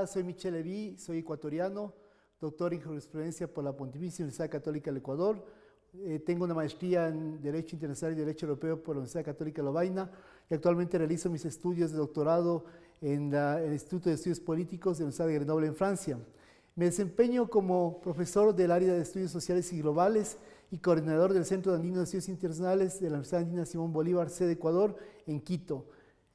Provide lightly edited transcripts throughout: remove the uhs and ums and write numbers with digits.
Hola, soy Michel Levy, soy ecuatoriano, doctor en jurisprudencia por la Pontificia Universidad Católica del Ecuador. Tengo una maestría en Derecho Internacional y Derecho Europeo por la Universidad Católica de Lovaina y actualmente realizo mis estudios de doctorado en el Instituto de Estudios Políticos de la Universidad de Grenoble en Francia. Me desempeño como profesor del área de Estudios Sociales y Globales y coordinador del Centro Andino de Estudios Internacionales de la Universidad Andina Simón Bolívar, sede Ecuador, en Quito.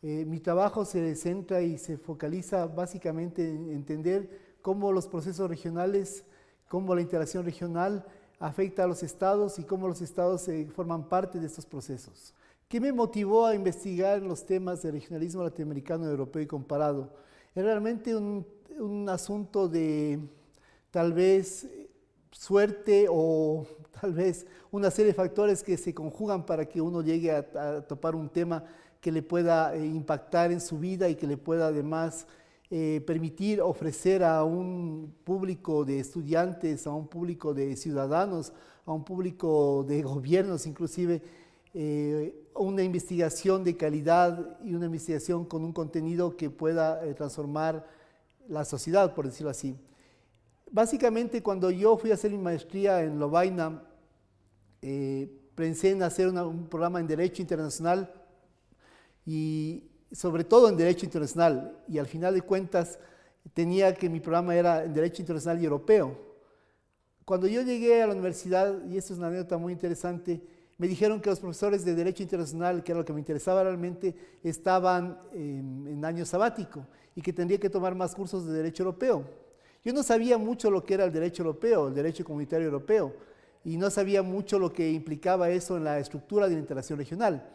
Mi trabajo se centra y se focaliza básicamente en entender cómo los procesos regionales, cómo la interacción regional afecta a los estados y cómo los estados forman parte de estos procesos. ¿Qué me motivó a investigar los temas de regionalismo latinoamericano, europeo y comparado? Es realmente un asunto de tal vez suerte o tal vez una serie de factores que se conjugan para que uno llegue a topar un tema que le pueda impactar en su vida y que le pueda además permitir ofrecer a un público de estudiantes, a un público de ciudadanos, a un público de gobiernos inclusive, una investigación de calidad y una investigación con un contenido que pueda transformar la sociedad, por decirlo así. Básicamente, cuando yo fui a hacer mi maestría en Lovaina, pensé en hacer un programa en Derecho Internacional y sobre todo en Derecho Internacional, y al final de cuentas tenía que mi programa era en Derecho Internacional y Europeo. Cuando yo llegué a la universidad, y esto es una anécdota muy interesante, me dijeron que los profesores de Derecho Internacional, que era lo que me interesaba realmente, estaban en año sabático y que tendría que tomar más cursos de Derecho Europeo. Yo no sabía mucho lo que era el Derecho Europeo, el Derecho Comunitario Europeo, y no sabía mucho lo que implicaba eso en la estructura de la interacción regional.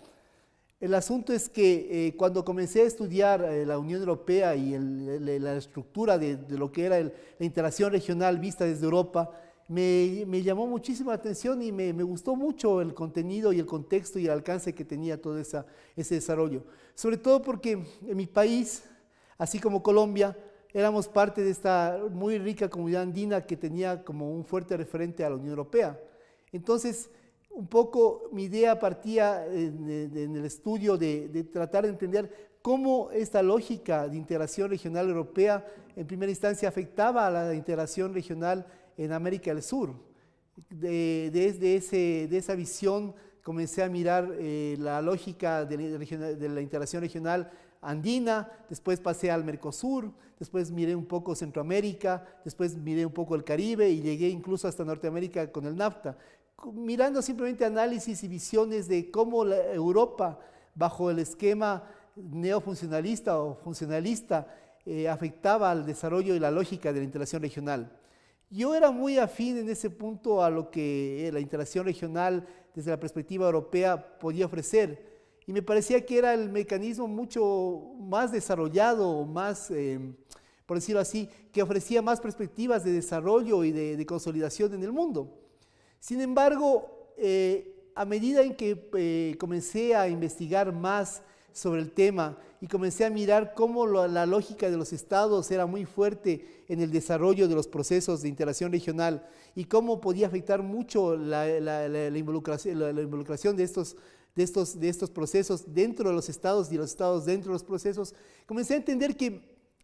El asunto es que cuando comencé a estudiar la Unión Europea y la estructura de lo que era la interacción regional vista desde Europa, me llamó muchísimo la atención y me gustó mucho el contenido y el contexto y el alcance que tenía todo ese desarrollo. Sobre todo porque en mi país, así como Colombia, éramos parte de esta muy rica comunidad andina que tenía como un fuerte referente a la Unión Europea. Entonces, un poco mi idea partía en el estudio de tratar de entender cómo esta lógica de integración regional europea en primera instancia afectaba a la integración regional en América del Sur. Desde esa visión comencé a mirar la lógica de la integración regional andina, después pasé al Mercosur, después miré un poco Centroamérica, después miré un poco el Caribe y llegué incluso hasta Norteamérica con el NAFTA, mirando simplemente análisis y visiones de cómo la Europa, bajo el esquema neofuncionalista o funcionalista, afectaba al desarrollo y la lógica de la integración regional. Yo era muy afín en ese punto a lo que la integración regional desde la perspectiva europea podía ofrecer y me parecía que era el mecanismo mucho más desarrollado, más, por decirlo así, que ofrecía más perspectivas de desarrollo y de consolidación en el mundo. Sin embargo, a medida en que comencé a investigar más sobre el tema y comencé a mirar cómo la lógica de los estados era muy fuerte en el desarrollo de los procesos de integración regional y cómo podía afectar mucho la involucración de estos procesos dentro de los estados y los estados dentro de los procesos, comencé a entender que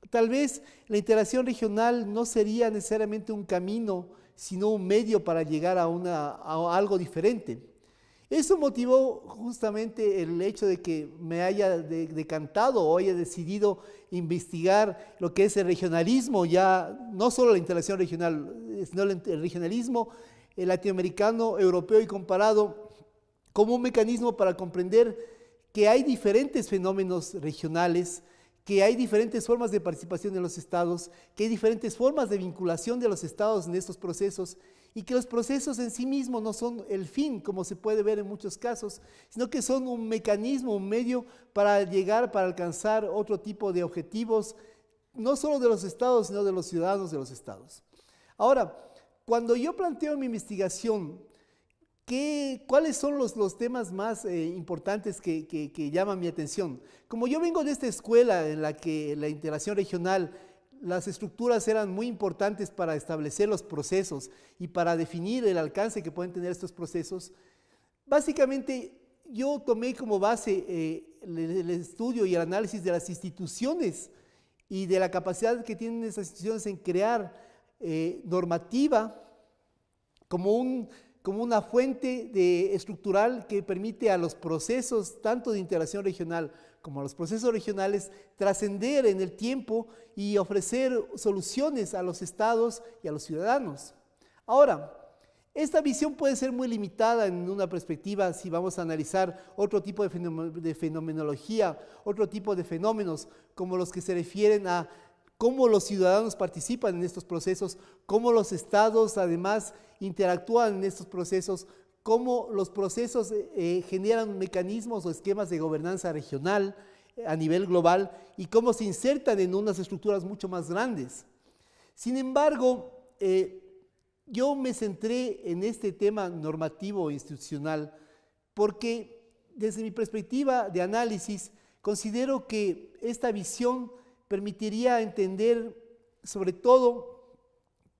tal vez la integración regional no sería necesariamente un camino, sino un medio para llegar a algo diferente. Eso motivó justamente el hecho de que me haya decantado o haya decidido investigar lo que es el regionalismo, ya no solo la integración regional, sino el regionalismo latinoamericano, europeo y comparado como un mecanismo para comprender que hay diferentes fenómenos regionales, que hay diferentes formas de participación en los estados, que hay diferentes formas de vinculación de los estados en estos procesos y que los procesos en sí mismos no son el fin, como se puede ver en muchos casos, sino que son un mecanismo, un medio para llegar, para alcanzar otro tipo de objetivos, no solo de los estados, sino de los ciudadanos de los estados. Ahora, cuando yo planteo mi investigación, ¿cuáles son los temas más importantes que llaman mi atención? Como yo vengo de esta escuela en la que la integración regional, las estructuras eran muy importantes para establecer los procesos y para definir el alcance que pueden tener estos procesos, básicamente yo tomé como base el estudio y el análisis de las instituciones y de la capacidad que tienen esas instituciones en crear normativa como una fuente estructural que permite a los procesos, tanto de integración regional como a los procesos regionales, trascender en el tiempo y ofrecer soluciones a los estados y a los ciudadanos. Ahora, esta visión puede ser muy limitada en una perspectiva si vamos a analizar otro tipo de fenomenología, otro tipo de fenómenos, como los que se refieren a cómo los ciudadanos participan en estos procesos, cómo los estados además interactúan en estos procesos, cómo los procesos generan mecanismos o esquemas de gobernanza regional a nivel global y cómo se insertan en unas estructuras mucho más grandes. Sin embargo, yo me centré en este tema normativo e institucional porque desde mi perspectiva de análisis considero que esta visión permitiría entender sobre todo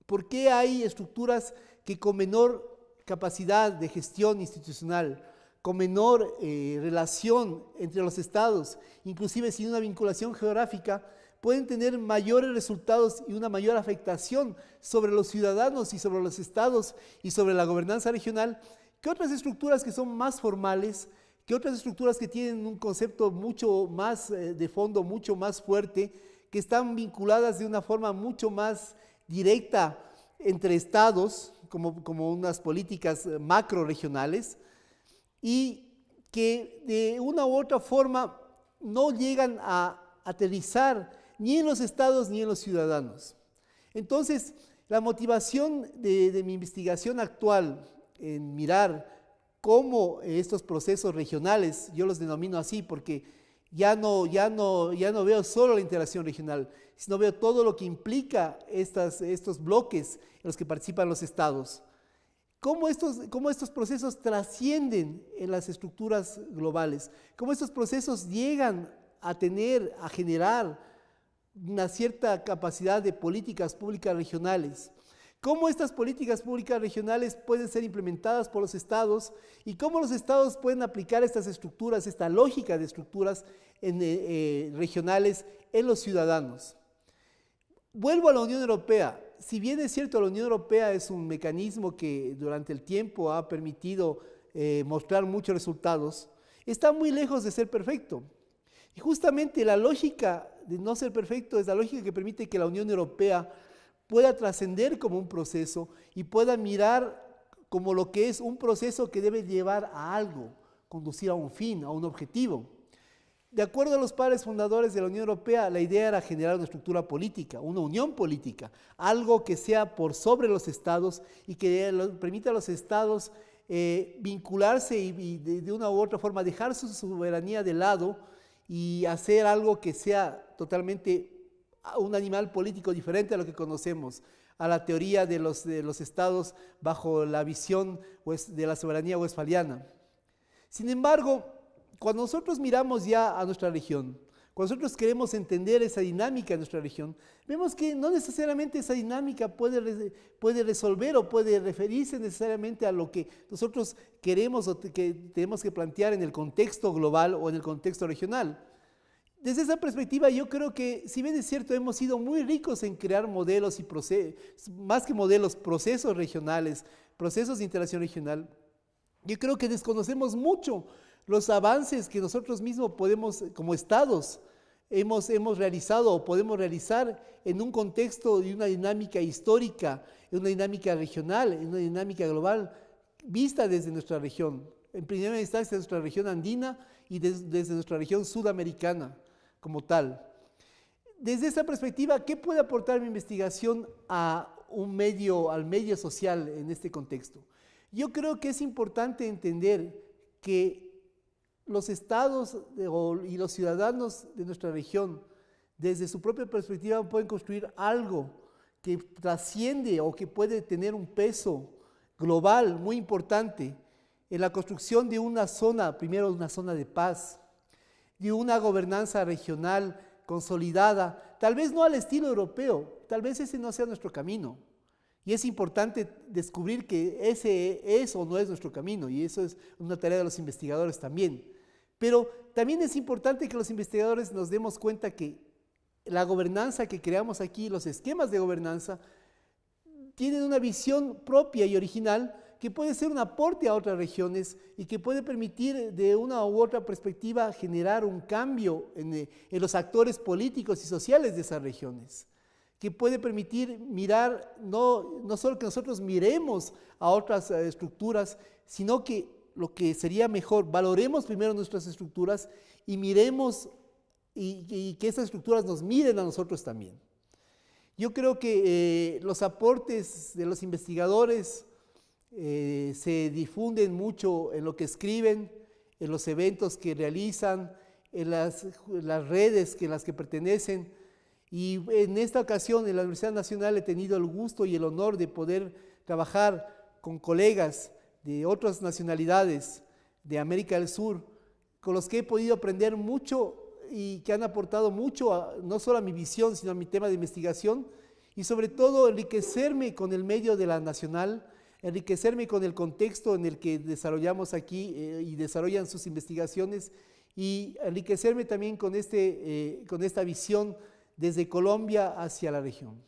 por qué hay estructuras que con menor capacidad de gestión institucional, con menor relación entre los estados, inclusive sin una vinculación geográfica, pueden tener mayores resultados y una mayor afectación sobre los ciudadanos y sobre los estados y sobre la gobernanza regional que otras estructuras que son más formales, que otras estructuras que tienen un concepto mucho más de fondo, mucho más fuerte, que están vinculadas de una forma mucho más directa entre estados, como unas políticas macro regionales, y que de una u otra forma no llegan a aterrizar ni en los estados ni en los ciudadanos. Entonces, la motivación de mi investigación actual en mirar cómo estos procesos regionales, yo los denomino así porque ya no veo solo la integración regional, sino veo todo lo que implica estos bloques en los que participan los estados. Cómo estos procesos trascienden en las estructuras globales, cómo estos procesos llegan a generar una cierta capacidad de políticas públicas regionales, cómo estas políticas públicas regionales pueden ser implementadas por los estados y cómo los estados pueden aplicar estas estructuras, esta lógica de estructuras regionales en los ciudadanos. Vuelvo a la Unión Europea. Si bien es cierto, la Unión Europea es un mecanismo que durante el tiempo ha permitido mostrar muchos resultados, está muy lejos de ser perfecto. Y justamente la lógica de no ser perfecto es la lógica que permite que la Unión Europea pueda trascender como un proceso y pueda mirar como lo que es un proceso que debe llevar a algo, conducir a un fin, a un objetivo. De acuerdo a los padres fundadores de la Unión Europea, la idea era generar una estructura política, una unión política, algo que sea por sobre los estados y que permita a los estados vincularse y de una u otra forma dejar su soberanía de lado y hacer algo que sea totalmente un animal político diferente a lo que conocemos, a la teoría de los estados bajo la visión de la soberanía westfaliana. Sin embargo, cuando nosotros miramos ya a nuestra región, cuando nosotros queremos entender esa dinámica de nuestra región, vemos que no necesariamente esa dinámica puede resolver o puede referirse necesariamente a lo que nosotros queremos o que tenemos que plantear en el contexto global o en el contexto regional. Desde esa perspectiva yo creo que, si bien es cierto, hemos sido muy ricos en crear modelos y procesos, más que modelos, procesos regionales, procesos de integración regional, yo creo que desconocemos mucho los avances que nosotros mismos podemos, como estados, hemos realizado o podemos realizar en un contexto de una dinámica histórica, en una dinámica regional, en una dinámica global, vista desde nuestra región. En primera instancia, nuestra región andina y desde nuestra región sudamericana como tal. Desde esta perspectiva, ¿qué puede aportar mi investigación al medio social en este contexto? Yo creo que es importante entender que los estados y los ciudadanos de nuestra región, desde su propia perspectiva, pueden construir algo que trasciende o que puede tener un peso global muy importante en la construcción de una zona, primero una zona de paz, de una gobernanza regional consolidada, tal vez no al estilo europeo, tal vez ese no sea nuestro camino. Y es importante descubrir que ese es o no es nuestro camino, y eso es una tarea de los investigadores también. Pero también es importante que los investigadores nos demos cuenta que la gobernanza que creamos aquí, los esquemas de gobernanza, tienen una visión propia y original que puede ser un aporte a otras regiones y que puede permitir de una u otra perspectiva generar un cambio en los actores políticos y sociales de esas regiones, que puede permitir mirar, no solo que nosotros miremos a otras estructuras, sino que lo que sería mejor, valoremos primero nuestras estructuras y miremos y que esas estructuras nos miren a nosotros también. Yo creo que los aportes de los investigadores se difunden mucho en lo que escriben, en los eventos que realizan, en las redes en las que pertenecen. Y en esta ocasión en la Universidad Nacional he tenido el gusto y el honor de poder trabajar con colegas de otras nacionalidades de América del Sur, con los que he podido aprender mucho y que han aportado mucho, no solo a mi visión, sino a mi tema de investigación, y sobre todo enriquecerme con el medio de la Nacional, enriquecerme con el contexto en el que desarrollamos aquí y desarrollan sus investigaciones, y enriquecerme también con esta visión desde Colombia hacia la región.